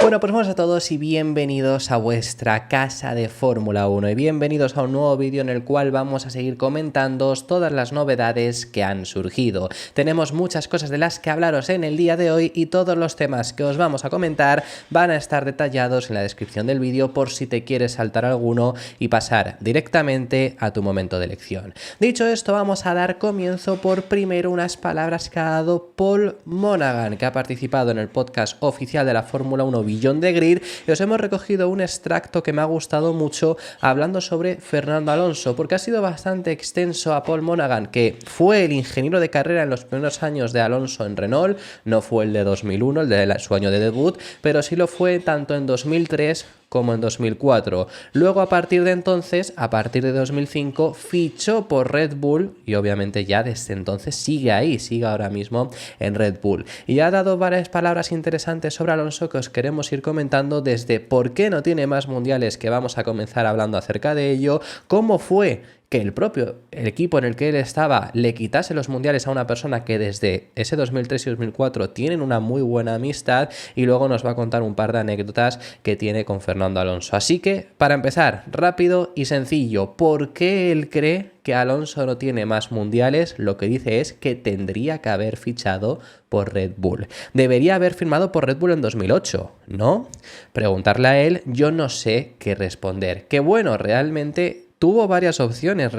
Bueno, pues buenos a todos y bienvenidos a vuestra casa de Fórmula 1 y bienvenidos a un nuevo vídeo en el cual vamos a seguir comentando todas las novedades que han surgido. Tenemos muchas cosas de las que hablaros en el día de hoy y todos los temas que os vamos a comentar van a estar detallados en la descripción del vídeo por si te quieres saltar alguno y pasar directamente a tu momento de elección. Dicho esto, vamos a dar comienzo por primero unas palabras que ha dado Paul Monaghan, que ha participado en el podcast oficial de la Fórmula 1 Beyond the Grid, y os hemos recogido un extracto que me ha gustado mucho hablando sobre Fernando Alonso, porque ha sido bastante extenso a Paul Monaghan, que fue el ingeniero de carrera en los primeros años de Alonso en Renault, no fue el de 2001, el de su año de debut, pero sí lo fue tanto en 2003 como en 2004. Luego, a partir de entonces, a partir de 2005, fichó por Red Bull y obviamente ya desde entonces sigue ahí, sigue ahora mismo en Red Bull. Y ha dado varias palabras interesantes sobre Alonso que os queremos ir comentando, desde por qué no tiene más mundiales, que vamos a comenzar hablando acerca de ello, cómo fue que el equipo en el que él estaba le quitase los mundiales a una persona que desde ese 2003 y 2004 tienen una muy buena amistad, y luego nos va a contar un par de anécdotas que tiene con Fernando Alonso. Así que, para empezar, rápido y sencillo, ¿por qué él cree que Alonso no tiene más mundiales? Lo que dice es que tendría que haber fichado por Red Bull. Debería haber firmado por Red Bull en 2008, ¿no? Preguntarle a él, yo no sé qué responder. Que bueno, realmente tuvo varias opciones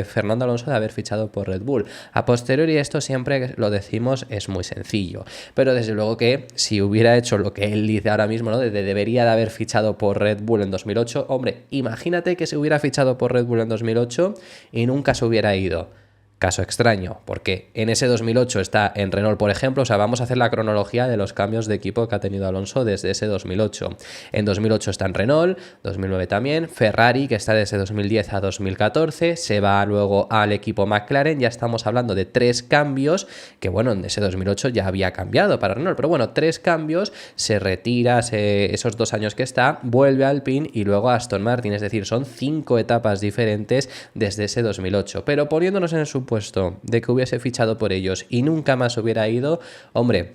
Fernando Alonso de haber fichado por Red Bull. A posteriori, esto siempre lo decimos, es muy sencillo. Pero desde luego que si hubiera hecho lo que él dice ahora mismo, ¿no? Debería de haber fichado por Red Bull en 2008. Hombre, imagínate que se hubiera fichado por Red Bull en 2008 y nunca se hubiera ido. Caso extraño, porque en ese 2008 está en Renault, por ejemplo. O sea, vamos a hacer la cronología de los cambios de equipo que ha tenido Alonso desde ese 2008. En 2008 está en Renault, 2009 también, Ferrari, que está desde 2010 a 2014, se va luego al equipo McLaren. Ya estamos hablando de 3 cambios, que bueno, en ese 2008 ya había cambiado para Renault, pero bueno, 3 cambios, se retira esos 2 años que está, vuelve a Alpine y luego a Aston Martin. Es decir, son 5 etapas diferentes desde ese 2008. Pero poniéndonos en su puesto de que hubiese fichado por ellos y nunca más hubiera ido, hombre,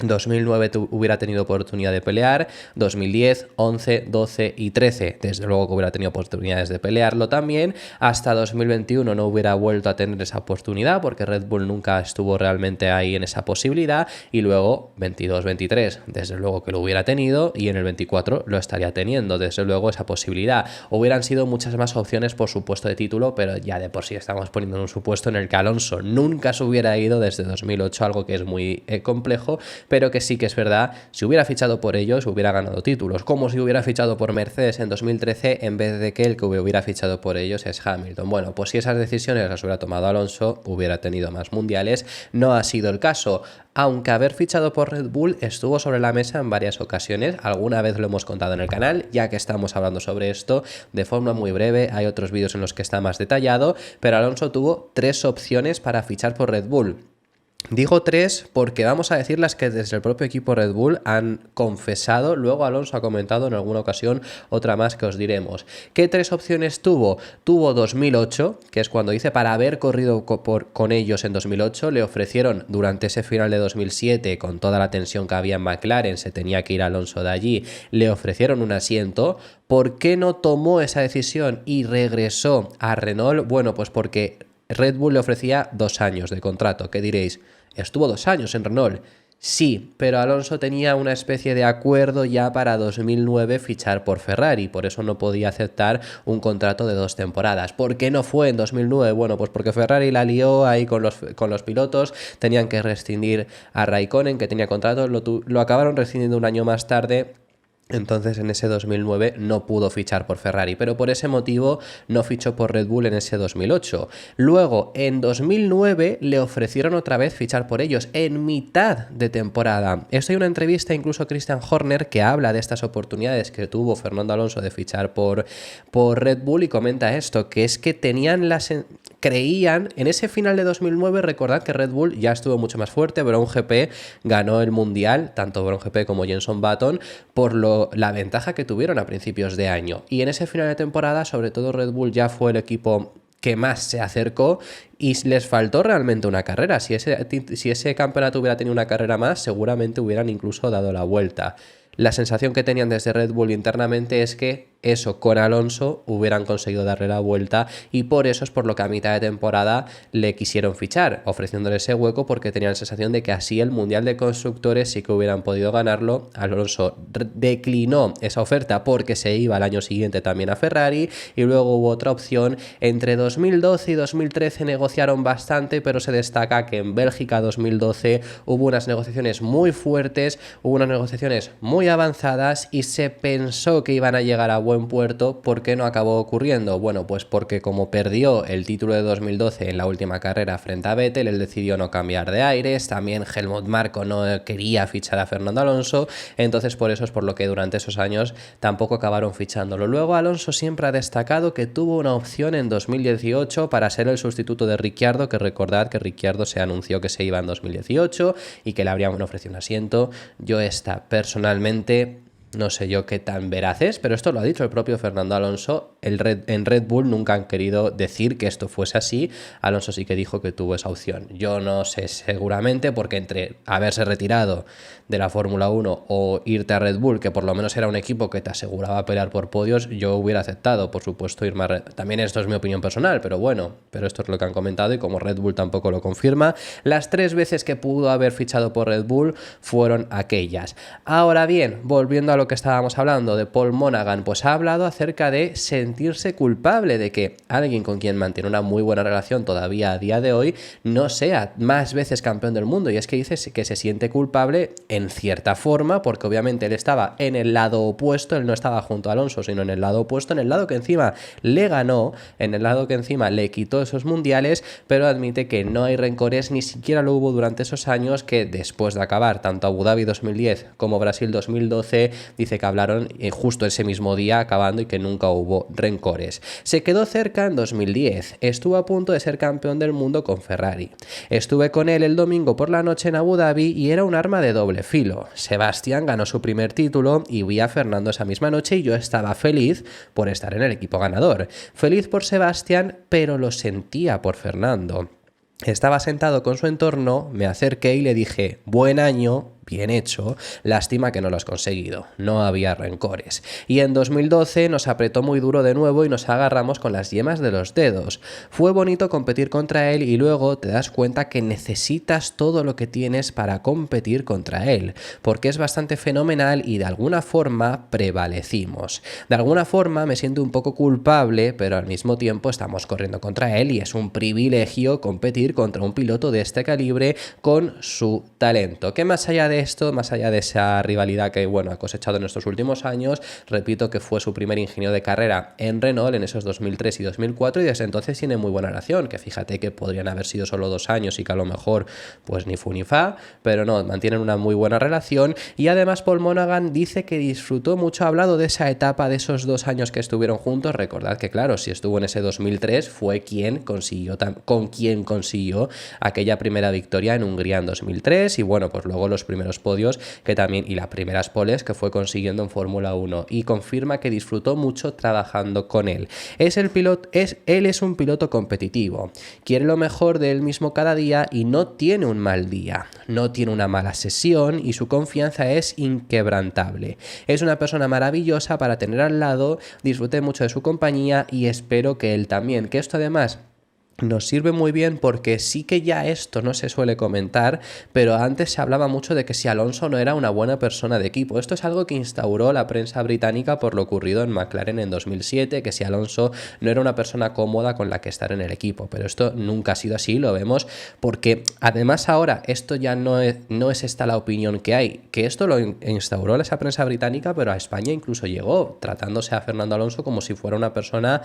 2009 hubiera tenido oportunidad de pelear, 2010, 11, 12 y 13, desde luego que hubiera tenido oportunidades de pelearlo también, hasta 2021 no hubiera vuelto a tener esa oportunidad porque Red Bull nunca estuvo realmente ahí en esa posibilidad, y luego 22, 23, desde luego que lo hubiera tenido, y en el 24 lo estaría teniendo, desde luego, esa posibilidad. Hubieran sido muchas más opciones por su puesto de título, pero ya de por sí estamos poniendo en un supuesto en el que Alonso nunca se hubiera ido desde 2008, algo que es muy complejo, pero que sí que es verdad, si hubiera fichado por ellos hubiera ganado títulos, como si hubiera fichado por Mercedes en 2013 en vez de que el que hubiera fichado por ellos es Hamilton. Bueno, pues si esas decisiones las hubiera tomado Alonso, hubiera tenido más mundiales. No ha sido el caso, aunque haber fichado por Red Bull estuvo sobre la mesa en varias ocasiones. Alguna vez lo hemos contado en el canal, ya que estamos hablando sobre esto de forma muy breve. Hay otros vídeos en los que está más detallado, pero Alonso tuvo 3 opciones para fichar por Red Bull. Digo 3 porque vamos a decir las que desde el propio equipo Red Bull han confesado. Luego Alonso ha comentado en alguna ocasión otra más que os diremos. ¿Qué 3 opciones tuvo? Tuvo 2008, que es cuando dice para haber corrido con ellos en 2008. Le ofrecieron durante ese final de 2007, con toda la tensión que había en McLaren, se tenía que ir Alonso de allí, le ofrecieron un asiento. ¿Por qué no tomó esa decisión y regresó a Renault? Bueno, pues porque Red Bull le ofrecía 2 años de contrato. ¿Qué diréis? Estuvo 2 años en Renault. Sí, pero Alonso tenía una especie de acuerdo ya para 2009 fichar por Ferrari, por eso no podía aceptar un contrato de 2 temporadas. ¿Por qué no fue en 2009? Bueno, pues porque Ferrari la lió ahí con los pilotos, tenían que rescindir a Raikkonen, que tenía contrato, lo acabaron rescindiendo un año más tarde. Entonces en ese 2009 no pudo fichar por Ferrari, pero por ese motivo no fichó por Red Bull en ese 2008. Luego, en 2009 le ofrecieron otra vez fichar por ellos en mitad de temporada. Esto hay una entrevista incluso a Christian Horner que habla de estas oportunidades que tuvo Fernando Alonso de fichar por Red Bull, y comenta esto, que es que creían en ese final de 2009. Recordad que Red Bull ya estuvo mucho más fuerte, Brown GP ganó el Mundial, tanto Brown GP como Jenson Button, por la ventaja que tuvieron a principios de año. Y en ese final de temporada, sobre todo Red Bull ya fue el equipo que más se acercó y les faltó realmente una carrera. Si ese campeonato hubiera tenido una carrera más, seguramente hubieran incluso dado la vuelta. La sensación que tenían desde Red Bull internamente es que eso con Alonso hubieran conseguido darle la vuelta y por eso es por lo que a mitad de temporada le quisieron fichar, ofreciéndole ese hueco porque tenían la sensación de que así el Mundial de Constructores sí que hubieran podido ganarlo. Alonso declinó esa oferta porque se iba al año siguiente también a Ferrari y luego hubo otra opción. Entre 2012 y 2013 negociaron bastante, pero se destaca que en Bélgica 2012 hubo unas negociaciones muy fuertes, hubo unas negociaciones muy avanzadas y se pensó que iban a llegar a buen puerto. ¿Por qué no acabó ocurriendo? Bueno, pues porque como perdió el título de 2012 en la última carrera frente a Vettel, él decidió no cambiar de aires, también Helmut Marko no quería fichar a Fernando Alonso, entonces por eso es por lo que durante esos años tampoco acabaron fichándolo. Luego Alonso siempre ha destacado que tuvo una opción en 2018 para ser el sustituto de Ricciardo, que recordad que Ricciardo se anunció que se iba en 2018 y que le habrían ofrecido un asiento. Yo personalmente no sé yo qué tan veraz es, pero esto lo ha dicho el propio Fernando Alonso. En Red Bull nunca han querido decir que esto fuese así. Alonso sí que dijo que tuvo esa opción. Yo no sé seguramente porque entre haberse retirado de la Fórmula 1 o irte a Red Bull, que por lo menos era un equipo que te aseguraba pelear por podios, yo hubiera aceptado, por supuesto, irme a Red Bull. También esto es mi opinión personal, pero bueno, pero esto es lo que han comentado y como Red Bull tampoco lo confirma, las 3 veces que pudo haber fichado por Red Bull fueron aquellas. Ahora bien, volviendo a lo que estábamos hablando de Paul Monaghan, pues ha hablado acerca de sentirse culpable de que alguien con quien mantiene una muy buena relación todavía a día de hoy no sea más veces campeón del mundo, y es que dice que se siente culpable en cierta forma porque obviamente él estaba en el lado opuesto, él no estaba junto a Alonso sino en el lado opuesto, en el lado que encima le ganó, en el lado que encima le quitó esos mundiales, pero admite que no hay rencores, ni siquiera lo hubo durante esos años, que después de acabar tanto Abu Dhabi 2010 como Brasil 2012 dice que hablaron justo ese mismo día acabando y que nunca hubo rencores. Se quedó cerca en 2010, estuvo a punto de ser campeón del mundo con Ferrari. Estuve con él el domingo por la noche en Abu Dhabi y era un arma de doble filo. Sebastián ganó su primer título y vi a Fernando esa misma noche y yo estaba feliz por estar en el equipo ganador. Feliz por Sebastián, pero lo sentía por Fernando. Estaba sentado con su entorno, me acerqué y le dije: buen año, bien hecho, lástima que no lo has conseguido, no había rencores. Y en 2012 nos apretó muy duro de nuevo y nos agarramos con las yemas de los dedos. Fue bonito competir contra él y luego te das cuenta que necesitas todo lo que tienes para competir contra él, porque es bastante fenomenal y de alguna forma prevalecimos. De alguna forma me siento un poco culpable, pero al mismo tiempo estamos corriendo contra él y es un privilegio competir contra un piloto de este calibre con su talento. Que más allá de esto, más allá de esa rivalidad que ha cosechado en estos últimos años, repito que fue su primer ingeniero de carrera en Renault en esos 2003 y 2004 y desde entonces tiene muy buena relación, que fíjate que podrían haber sido solo 2 años y que a lo mejor pues ni fu ni fa, pero no, mantienen una muy buena relación. Y además Paul Monaghan dice que disfrutó mucho, ha hablado de esa etapa, de esos 2 años que estuvieron juntos. Recordad que claro, si estuvo en ese 2003 fue con quien consiguió aquella primera victoria en Hungría en 2003 y pues luego los primeros podios que también y las primeras poles que fue consiguiendo en Fórmula 1, y confirma que disfrutó mucho trabajando con él. Él es un piloto competitivo, quiere lo mejor de él mismo cada día y no tiene un mal día, no tiene una mala sesión y su confianza es inquebrantable. Es una persona maravillosa para tener al lado, disfruté mucho de su compañía y espero que él también, que esto además nos sirve muy bien porque sí que ya esto no se suele comentar, pero antes se hablaba mucho de que si Alonso no era una buena persona de equipo. Esto es algo que instauró la prensa británica por lo ocurrido en McLaren en 2007, que si Alonso no era una persona cómoda con la que estar en el equipo, pero esto nunca ha sido así, lo vemos, porque además ahora esto ya no es esta la opinión que hay, que esto lo instauró esa prensa británica, pero a España incluso llegó, tratándose a Fernando Alonso como si fuera una persona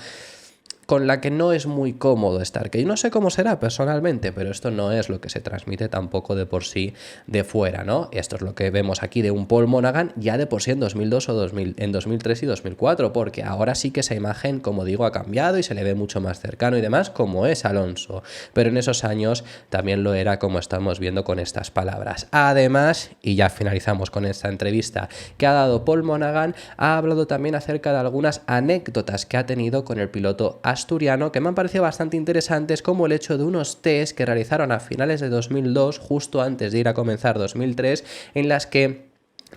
con la que no es muy cómodo estar, que yo no sé cómo será personalmente, pero esto no es lo que se transmite tampoco de por sí de fuera, ¿no? Esto es lo que vemos aquí de un Paul Monaghan ya de por sí en 2002 o en 2003 y 2004, porque ahora sí que esa imagen, como digo, ha cambiado y se le ve mucho más cercano y demás, como es Alonso, pero en esos años también lo era, como estamos viendo con estas palabras. Además, y ya finalizamos con esta entrevista que ha dado Paul Monaghan, ha hablado también acerca de algunas anécdotas que ha tenido con el piloto asturiano que me han parecido bastante interesantes, como el hecho de unos test que realizaron a finales de 2002, justo antes de ir a comenzar 2003, en las que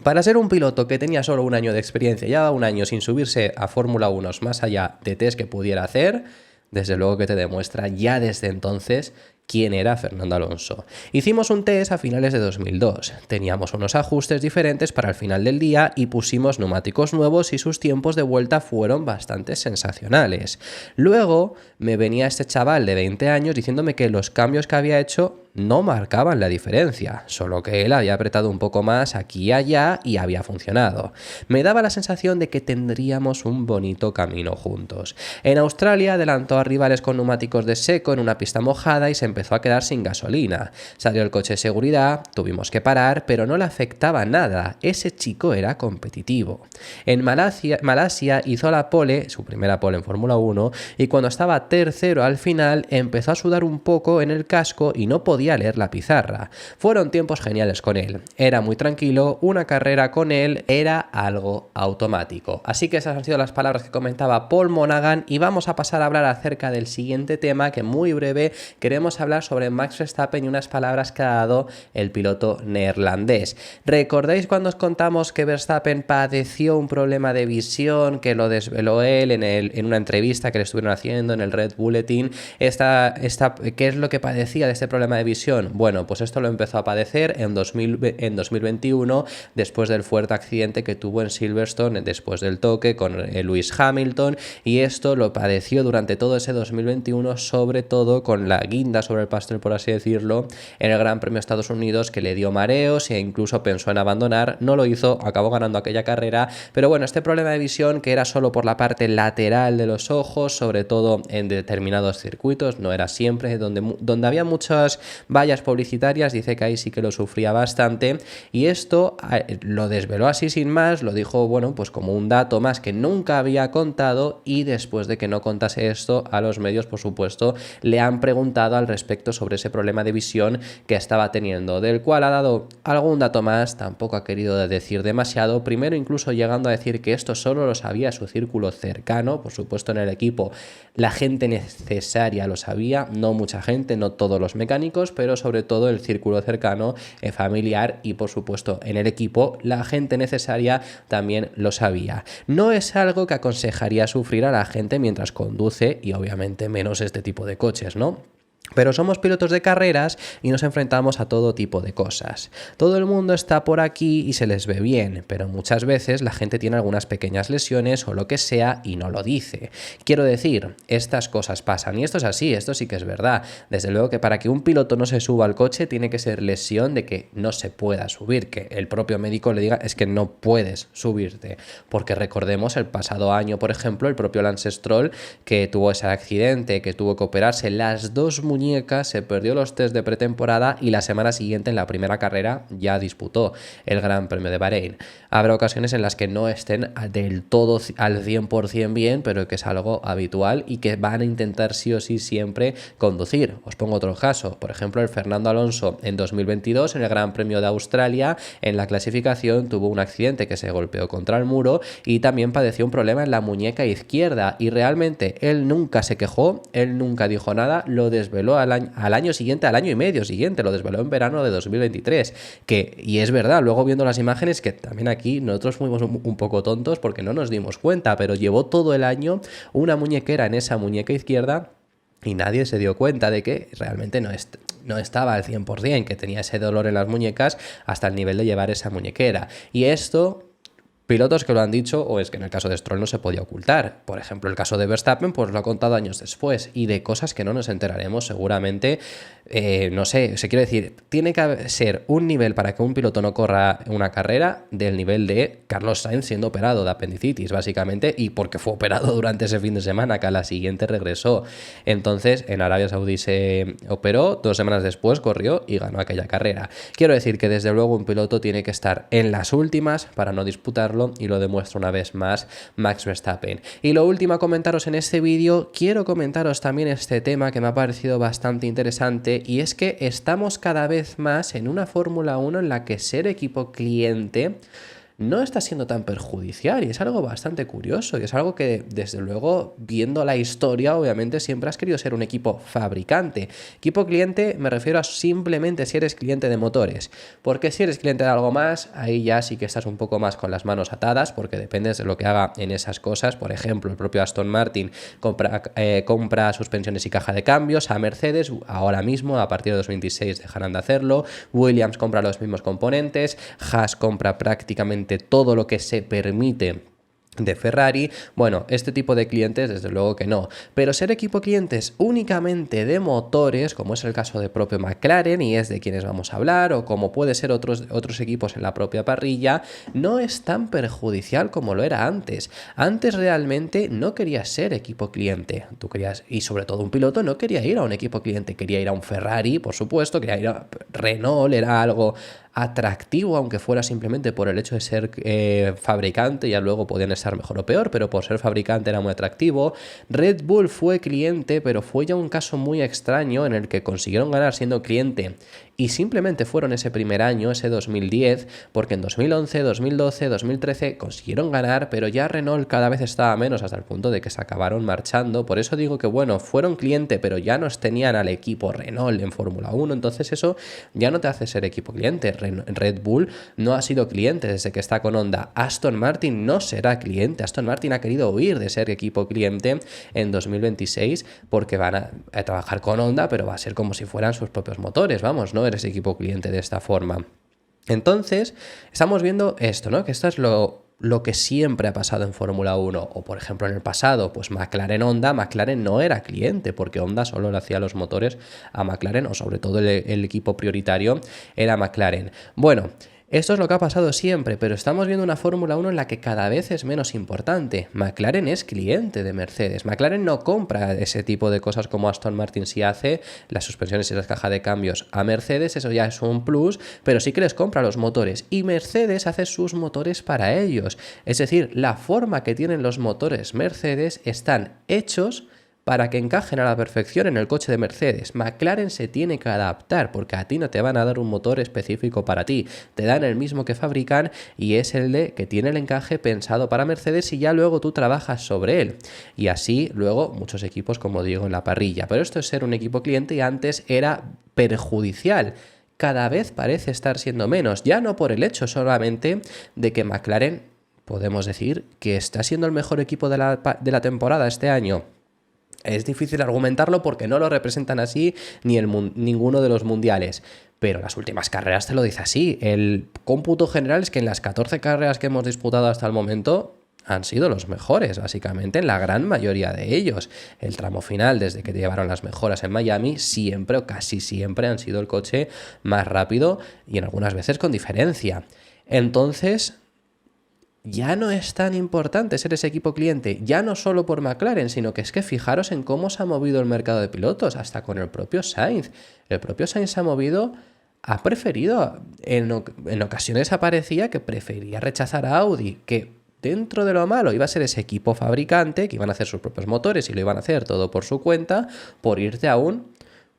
Para ser un piloto que tenía solo un año de experiencia, llevaba un año sin subirse a Fórmula 1 más allá de test que pudiera hacer, desde luego que te demuestra ya desde entonces quién era Fernando Alonso. Hicimos un test a finales de 2002, teníamos unos ajustes diferentes para el final del día y pusimos neumáticos nuevos y sus tiempos de vuelta fueron bastante sensacionales. Luego me venía este chaval de 20 años diciéndome que los cambios que había hecho no marcaban la diferencia, solo que él había apretado un poco más aquí y allá y había funcionado. Me daba la sensación de que tendríamos un bonito camino juntos. En Australia adelantó a rivales con neumáticos de seco en una pista mojada y se empezó a quedar sin gasolina. Salió el coche de seguridad, tuvimos que parar, pero no le afectaba nada. Ese chico era competitivo. En Malasia hizo la pole, su primera pole en Fórmula 1, y cuando estaba tercero al final empezó a sudar un poco en el casco y no podía leer la pizarra. Fueron tiempos geniales con él. Era muy tranquilo, una carrera con él era algo automático. Así que esas han sido las palabras que comentaba Paul Monaghan y vamos a pasar a hablar acerca del siguiente tema que muy breve queremos hablar sobre Max Verstappen y unas palabras que ha dado el piloto neerlandés. ¿Recordáis cuando os contamos que Verstappen padeció un problema de visión que lo desveló él en una entrevista que le estuvieron haciendo en el Red Bulletin? ¿Qué es lo que padecía de este problema de visión? Bueno, pues esto lo empezó a padecer en 2021 después del fuerte accidente que tuvo en Silverstone después del toque con Lewis Hamilton, y esto lo padeció durante todo ese 2021, sobre todo con la guinda sobre el pastel, por así decirlo, en el Gran Premio de Estados Unidos, que le dio mareos e incluso pensó en abandonar. No lo hizo, acabó ganando aquella carrera, pero bueno, este problema de visión, que era solo por la parte lateral de los ojos, sobre todo en determinados circuitos, no era siempre, donde había muchas vallas publicitarias, dice que ahí sí que lo sufría bastante, y esto lo desveló así sin más, lo dijo, bueno, pues como un dato más que nunca había contado, y después de que no contase esto a los medios, por supuesto, le han preguntado al respecto sobre ese problema de visión que estaba teniendo, del cual ha dado algún dato más, tampoco ha querido decir demasiado, primero incluso llegando a decir que esto solo lo sabía su círculo cercano, por supuesto en el equipo la gente necesaria lo sabía, no mucha gente, no todos los mecánicos, pero sobre todo el círculo cercano, familiar, y por supuesto en el equipo la gente necesaria también lo sabía. No es algo que aconsejaría sufrir a la gente mientras conduce, y obviamente menos este tipo de coches, ¿no? Pero somos pilotos de carreras y nos enfrentamos a todo tipo de cosas. Todo el mundo está por aquí y se les ve bien, pero muchas veces la gente tiene algunas pequeñas lesiones o lo que sea y no lo dice. Quiero decir, estas cosas pasan y esto es así, esto sí que es verdad. Desde luego que para que un piloto no se suba al coche tiene que ser lesión de que no se pueda subir, que el propio médico le diga es que no puedes subirte, porque recordemos el pasado año, por ejemplo, el propio Lance Stroll, que tuvo ese accidente, que tuvo que operarse las dos muñecas, se perdió los test de pretemporada y la semana siguiente en la primera carrera ya disputó el Gran Premio de Bahrein. Habrá ocasiones en las que no estén del todo al 100% bien, pero que es algo habitual y que van a intentar sí o sí siempre conducir. Os pongo otro caso, por ejemplo el Fernando Alonso en 2022 en el Gran Premio de Australia, en la clasificación tuvo un accidente que se golpeó contra el muro y también padeció un problema en la muñeca izquierda, y realmente él nunca se quejó, él nunca dijo nada, lo desveló al año siguiente, al año y medio siguiente, lo desveló en verano de 2023, y es verdad, luego viendo las imágenes, que también aquí nosotros fuimos un poco tontos porque no nos dimos cuenta, pero llevó todo el año una muñequera en esa muñeca izquierda y nadie se dio cuenta de que realmente no estaba al 100%, que tenía ese dolor en las muñecas hasta el nivel de llevar esa muñequera. Y esto, pilotos que lo han dicho, o es que en el caso de Stroll no se podía ocultar. Por ejemplo, el caso de Verstappen, pues lo ha contado años después, y de cosas que no nos enteraremos seguramente. No sé, se quiere decir, tiene que ser un nivel para que un piloto no corra una carrera del nivel de Carlos Sainz siendo operado de apendicitis, básicamente, y porque fue operado durante ese fin de semana, que a la siguiente regresó. Entonces, en Arabia Saudí se operó, 2 semanas después corrió y ganó aquella carrera. Quiero decir que desde luego un piloto tiene que estar en las últimas para no disputarlo, y lo demuestra una vez más Max Verstappen. Y lo último a comentaros en este vídeo, quiero comentaros también este tema que me ha parecido bastante interesante, y es que estamos cada vez más en una Fórmula 1 en la que ser equipo cliente no está siendo tan perjudicial y es algo bastante curioso y es algo que, desde luego, viendo la historia, obviamente siempre has querido ser un equipo fabricante. Equipo cliente me refiero a simplemente si eres cliente de motores, porque si eres cliente de algo más, ahí ya sí que estás un poco más con las manos atadas, porque dependes de lo que haga en esas cosas. Por ejemplo, el propio Aston Martin compra suspensiones y caja de cambios a Mercedes, ahora mismo, a partir de 2026 dejarán de hacerlo. Williams compra los mismos componentes, Haas compra prácticamente todo lo que se permite de Ferrari. Bueno, este tipo de clientes desde luego que no, pero ser equipo clientes únicamente de motores, como es el caso de propio McLaren y es de quienes vamos a hablar, o como puede ser otros equipos en la propia parrilla, no es tan perjudicial como lo era antes. Antes realmente no querías ser equipo cliente, tú querías, y sobre todo un piloto no quería ir a un equipo cliente, quería ir a un Ferrari, por supuesto, quería ir a Renault, era algo atractivo, aunque fuera simplemente por el hecho de ser fabricante. Ya luego podían estar mejor o peor, pero por ser fabricante era muy atractivo. Red Bull fue cliente, pero fue ya un caso muy extraño en el que consiguieron ganar siendo cliente y simplemente fueron ese primer año, ese 2010, porque en 2011, 2012, 2013 consiguieron ganar, pero ya Renault cada vez estaba menos, hasta el punto de que se acabaron marchando. Por eso digo que bueno, fueron cliente, pero ya no tenían al equipo Renault en Fórmula 1, entonces eso ya no te hace ser equipo cliente. Red Bull no ha sido cliente desde que está con Honda. Aston Martin no será cliente. Aston Martin ha querido huir de ser equipo cliente en 2026 porque van a trabajar con Honda, pero va a ser como si fueran sus propios motores. Vamos, no eres equipo cliente de esta forma. Entonces, estamos viendo esto, ¿no? Que esto es lo que siempre ha pasado en Fórmula 1, o por ejemplo en el pasado, pues McLaren-Honda, McLaren no era cliente porque Honda solo le hacía los motores a McLaren, o sobre todo el equipo prioritario era McLaren. Bueno, esto es lo que ha pasado siempre, pero estamos viendo una Fórmula 1 en la que cada vez es menos importante. McLaren es cliente de Mercedes. McLaren no compra ese tipo de cosas como Aston Martin sí hace, las suspensiones y las cajas de cambios a Mercedes, eso ya es un plus, pero sí que les compra los motores. Y Mercedes hace sus motores para ellos. Es decir, la forma que tienen los motores Mercedes están hechos para que encajen a la perfección en el coche de Mercedes. McLaren se tiene que adaptar porque a ti no te van a dar un motor específico para ti. Te dan el mismo que fabrican y es el de que tiene el encaje pensado para Mercedes y ya luego tú trabajas sobre él. Y así luego muchos equipos, como digo, en la parrilla. Pero esto es ser un equipo cliente y antes era perjudicial. Cada vez parece estar siendo menos, ya no por el hecho solamente de que McLaren, podemos decir, que está siendo el mejor equipo de la temporada este año. Es difícil argumentarlo porque no lo representan así ninguno de los mundiales. Pero las últimas carreras te lo dice así. El cómputo general es que en las 14 carreras que hemos disputado hasta el momento han sido los mejores, básicamente, en la gran mayoría de ellos. El tramo final, desde que llevaron las mejoras en Miami, siempre o casi siempre han sido el coche más rápido y en algunas veces con diferencia. Entonces, ya no es tan importante ser ese equipo cliente, ya no solo por McLaren, sino que es que fijaros en cómo se ha movido el mercado de pilotos, hasta con el propio Sainz. El propio Sainz se ha movido, ha preferido, en ocasiones aparecía que prefería rechazar a Audi, que dentro de lo malo iba a ser ese equipo fabricante, que iban a hacer sus propios motores y lo iban a hacer todo por su cuenta, por irte a voy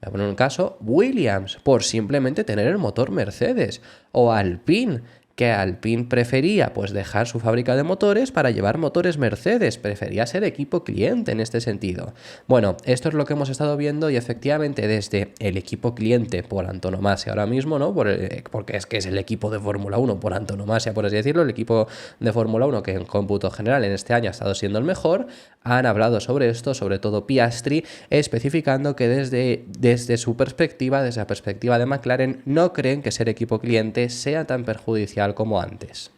a poner un caso, Williams, por simplemente tener el motor Mercedes, o Alpine, que Alpine prefería pues dejar su fábrica de motores para llevar motores Mercedes, prefería ser equipo cliente en este sentido. Bueno, esto es lo que hemos estado viendo y efectivamente desde el equipo cliente por antonomasia ahora mismo, ¿no? Porque es que es el equipo de Fórmula 1 por antonomasia, por así decirlo, el equipo de Fórmula 1 que en cómputo general en este año ha estado siendo el mejor, han hablado sobre esto, sobre todo Piastri, especificando que desde su perspectiva, desde la perspectiva de McLaren, no creen que ser equipo cliente sea tan perjudicial como antes.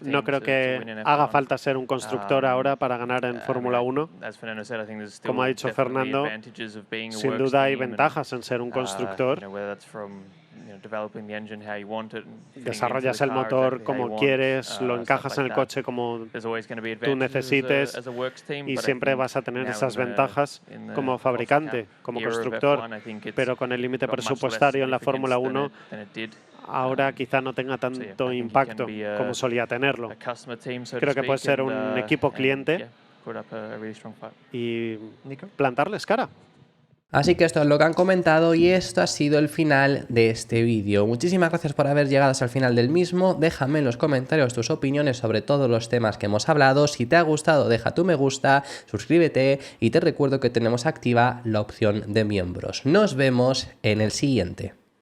No creo que haga falta ser un constructor ahora para ganar en Fórmula 1. Como ha dicho Fernando, sin duda hay ventajas en ser un constructor. Desarrollas el motor como quieres, lo encajas en el coche como tú necesites y siempre vas a tener esas ventajas como fabricante, como constructor. Pero con el límite presupuestario en la Fórmula 1, ahora quizá no tenga tanto impacto como solía tenerlo. Creo que puede ser un equipo cliente y plantarles cara. Así que esto es lo que han comentado y esto ha sido el final de este vídeo. Muchísimas gracias por haber llegado hasta el final del mismo. Déjame en los comentarios tus opiniones sobre todos los temas que hemos hablado. Si te ha gustado, deja tu me gusta, suscríbete y te recuerdo que tenemos activa la opción de miembros. Nos vemos en el siguiente.